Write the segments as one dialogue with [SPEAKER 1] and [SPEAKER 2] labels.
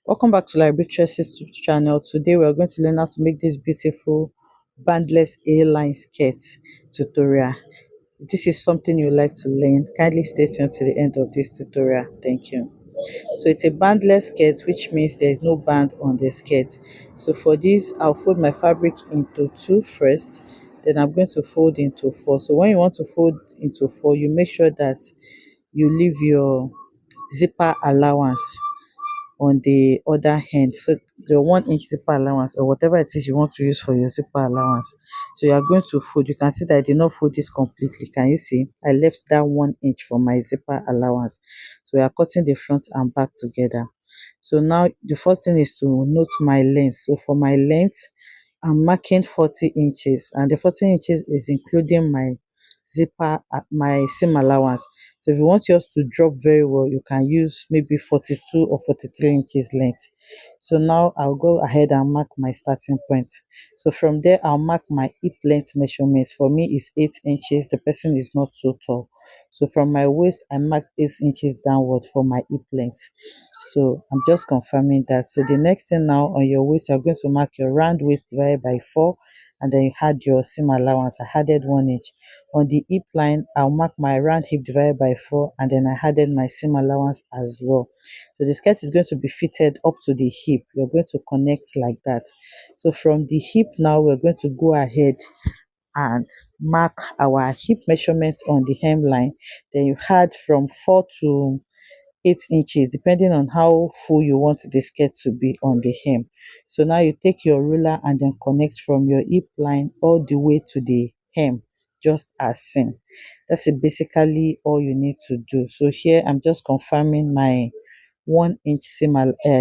[SPEAKER 1] Welcome back to Libratress YouTube channel. Today we are going to learn how to make this beautiful bandless A-line skirt tutorial. If this is something you like to learn, kindly stay tuned to the end of this tutorial. Thank you. So it's a bandless skirt, which means there is no band on the skirt. So for this, I'll fold my fabric into two first, then I'm going to fold into four. So when you want to fold into four, you make sure that you leave your zipper allowance on the other hand, so the 1 inch zipper allowance or whatever it is you want to use for your zipper allowance. So you are going to fold. You can see that I did not fold this completely. Can you see? I left that 1 inch for my zipper allowance. So we are cutting the front and back together. So now the first thing is to note my length. So for my length, I'm marking 40 inches, and the 40 inches is including my zipper, my seam allowance. So if you want yours to drop very well, you can use maybe 42 or 43 inches length. So now I'll go ahead and mark my starting point. So from there, I'll mark my hip length measurement. For me, it's 8 inches. The person is not so tall. So from my waist, I mark 8 inches downward for my hip length. So I'm just confirming that. So the next thing now, on your waist, you're going to mark your round waist divided by 4, and then you had your seam allowance. I added 1 inch. On the hip line, I'll mark my round hip divided by 4, and then I added my seam allowance as well. So the skirt is going to be fitted up to the hip. You're going to connect like that. So from the hip now, we're going to go ahead and mark our hip measurements on the hemline. Then you had from 4 to 8 inches, depending on how full you want the skirt to be on the hem. So now you take your ruler and then connect from your hip line all the way to the hem, just as seen. That's basically all you need to do. So here I'm just confirming my 1 inch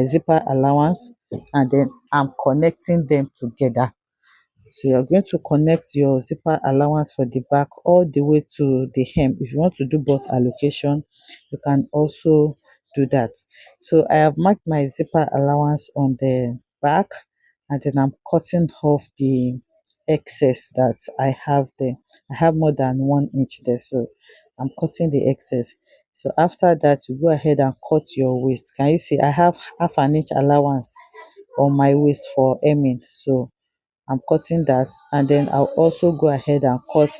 [SPEAKER 1] zipper allowance, and then I'm connecting them together. So you're going to connect your zipper allowance for the back all the way to the hem. If you want to do both allocation, you can also do that. So I have marked my zipper allowance on the back, and then I'm cutting off the excess that I have there. I have more than 1 inch there, so I'm cutting the excess. So after that, you go ahead and cut your waist. Can you see I have half an inch allowance on my waist for hemming? So I'm cutting that, and then I'll also go ahead and cut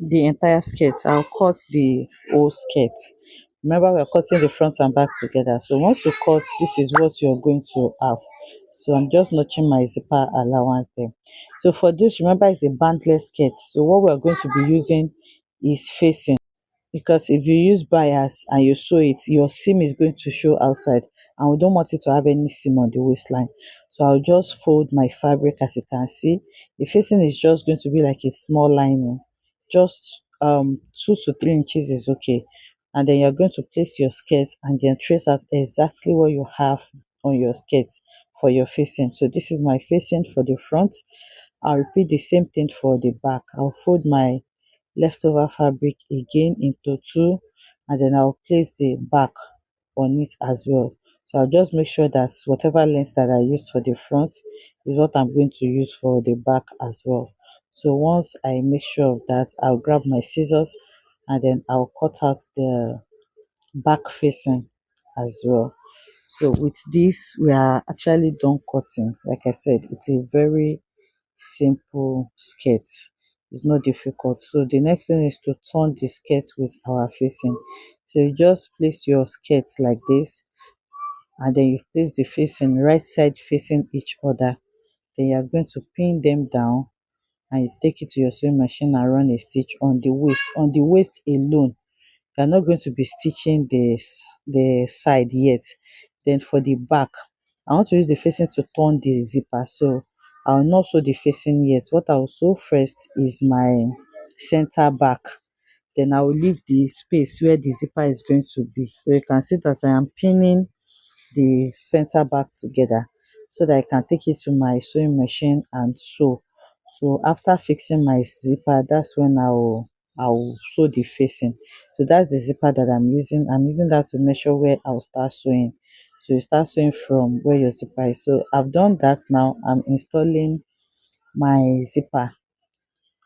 [SPEAKER 1] the entire skirt. I'll cut the whole skirt. Remember, we're cutting the front and back together. So once you cut, this is what you're going to have. So I'm just notching my zipper allowance there. So for this, remember, it's a bandless skirt. So what we're going to be using is facing, because if you use bias and you sew it, your seam is going to show outside, and we don't want it to have any seam on the waistline. So I'll just fold my fabric. As you can see, the facing is just going to be like a small lining, just 2 to 3 inches is okay. And then you're going to place your skirt and then trace out exactly what you have on your skirt for your facing. So this is my facing for the front. I'll repeat the same thing for the back. I'll fold my leftover fabric again into two, and then I'll place the back on it as well. So I'll just make sure that whatever length that I used for the front is what I'm going to use for the back as well. So once I make sure of that, I'll grab my scissors, and then I'll cut out the back facing as well. So with this, we are actually done cutting. Like I said, it's a very simple skirt. It's not difficult. So the next thing is to turn the skirt with our facing. So you just place your skirts like this, and then you place the facing right side facing each other. Then you are going to pin them down, and you take it to your sewing machine and run a stitch on the waist. On the waist alone, you are not going to be stitching the side yet. Then for the back, I want to use the facing to turn the zipper, so I'll not sew the facing yet. What I'll sew first is my center back. Then I will leave the space where the zipper is going to be. So you can see that I am pinning the center back together so that I can take it to my sewing machine and sew. So after fixing my zipper, that's when I'll sew the facing. So that's the zipper that I'm using. I'm using that to measure where I'll start sewing. So you start sewing from where your zipper is. So I've done that. Now I'm installing my zipper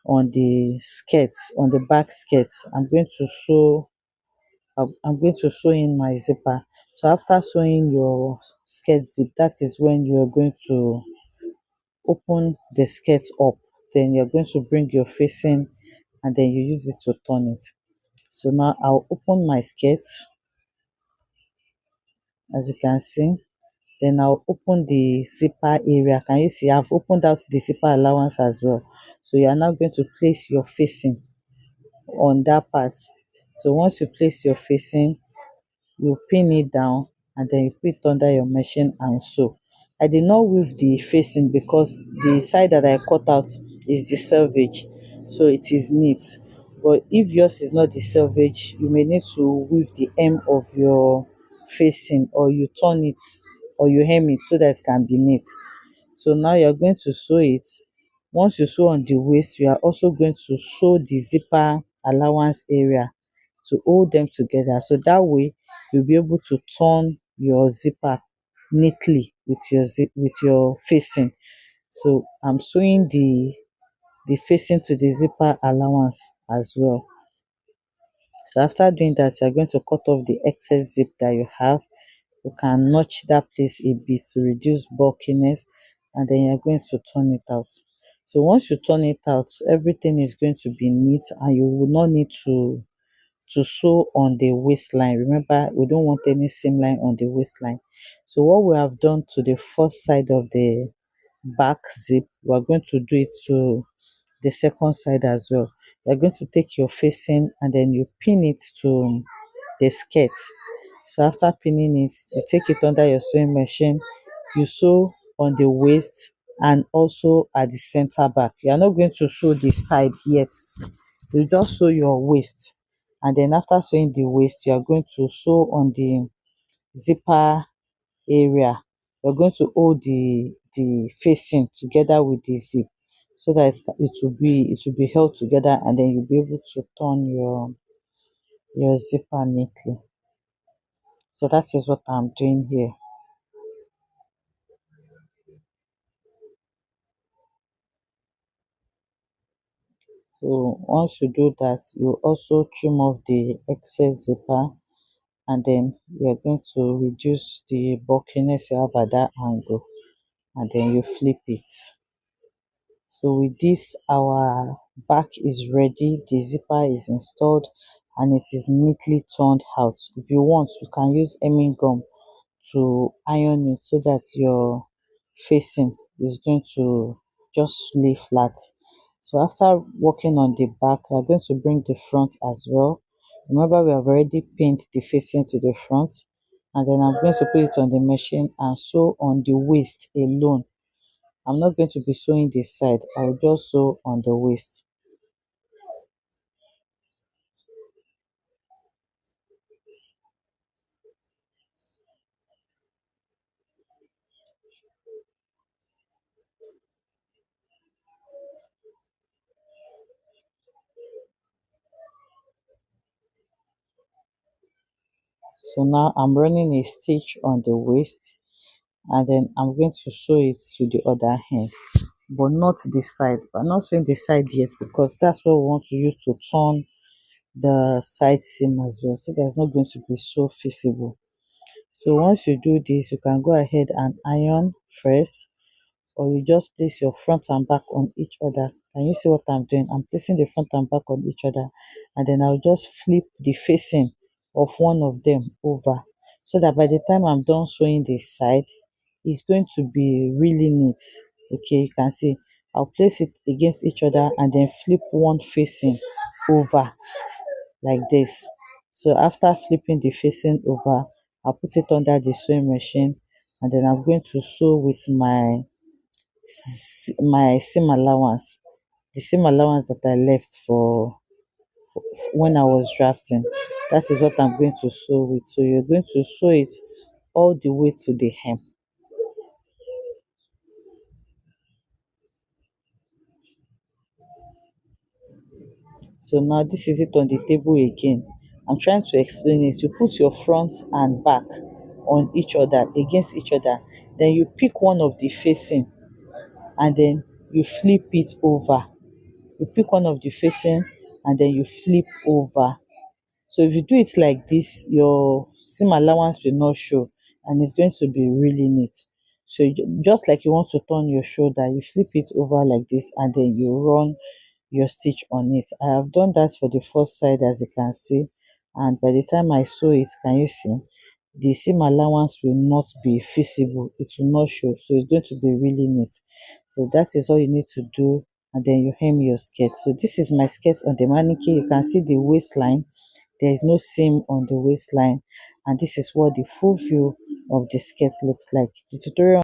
[SPEAKER 1] on the skirt, on the back skirt. I'm going to sew in my zipper. So after sewing your skirt zip, that is when you're going to open the skirt up. Then you're going to bring your facing and then you use it to turn it. So now I'll open my skirt, as you can see. Then I'll open the zipper area. Can you see? I've opened out the zipper allowance as well. So you are now going to place your facing on that part. So once you place your facing, you pin it down and then you put it under your machine and sew. I did not weave the facing because the side that I cut out is the selvage, so it is neat. But if yours is not the selvage, you may need to weave the hem of your facing, or you turn it, or you hem it so that it can be neat. So now you're going to sew it. Once you sew on the waist, you are also going to sew the zipper allowance area to hold them together. So that way you'll be able to turn your zipper neatly with your with your facing. So I'm sewing the facing to the zipper allowance as well. So after doing that, you're going to cut off the excess zip that you have. You can notch that place a bit to reduce bulkiness, and then you're going to turn it out. So once you turn it out, everything is going to be neat and you will not need to sew on the waistline. Remember, we don't want any seam line on the waistline. So what we have done to the first side of the back zip, we are going to do it to the second side as well. You're going to take your facing and then you pin it to the skirt. So after pinning it, you take it under your sewing machine, you sew on the waist and also at the center back. You are not going to sew the side yet. You just sew your waist, and then after sewing the waist, you are going to sew on the zipper area. You're going to hold the facing together with the zip so that it will be held together, and then you'll be able to turn your zipper neatly. So that is what I'm doing here. So once you do that, you also trim off the excess zipper, and then you're going to reduce the bulkiness you have at that angle, and then you flip it. So with this, our back is ready, the zipper is installed, and it is neatly turned out. If you want, you can use hemming gum to iron it so that your facing is going to just lay flat. So after working on the back, we are going to bring the front as well. Remember, we have already pinned the facing to the front, and then I'm going to put it on the machine and sew on the waist alone. I'm not going to be sewing this side, I'll just sew on the waist. So now I'm running a stitch on the waist, and then I'm going to sew it to the other hand, but not this side. I'm not sewing the side yet because that's what we want to use to turn the side seam as well, so that's not going to be so visible. So once you do this, you can go ahead and iron first, or you just place your front and back on each other. Can you see what I'm doing? I'm placing the front and back on each other, and then I'll just flip the facing of one of them over, so that by the time I'm done sewing this side, it's going to be really neat. Okay, you can see I'll place it against each other and then flip one facing over like this. So after flipping the facing over, I'll put it under the sewing machine, and then I'm going to sew with my seam allowance, the seam allowance that I left for when I was drafting. That is what I'm going to sew with. So you're going to sew it all the way to the hem. So now this is it on the table again. I'm trying to explain it. You put your front and back on each other, against each other. Then you pick one of the facing and then you flip it over. You pick one of the facing and then you flip over. So if you do it like this, your seam allowance will not show, and it's going to be really neat. So just like you want to turn your shoulder, you flip it over like this, and then you run your stitch on it. I have done that for the first side, as you can see, and by the time I sew it, can you see, the seam allowance will not be visible, it will not show, so it's going to be really neat. So that is all you need to do, and then you hem your skirt. So this is my skirt on the mannequin. You can see the waistline, there is no seam on the waistline, and this is what the full view of the skirt looks like. The tutorial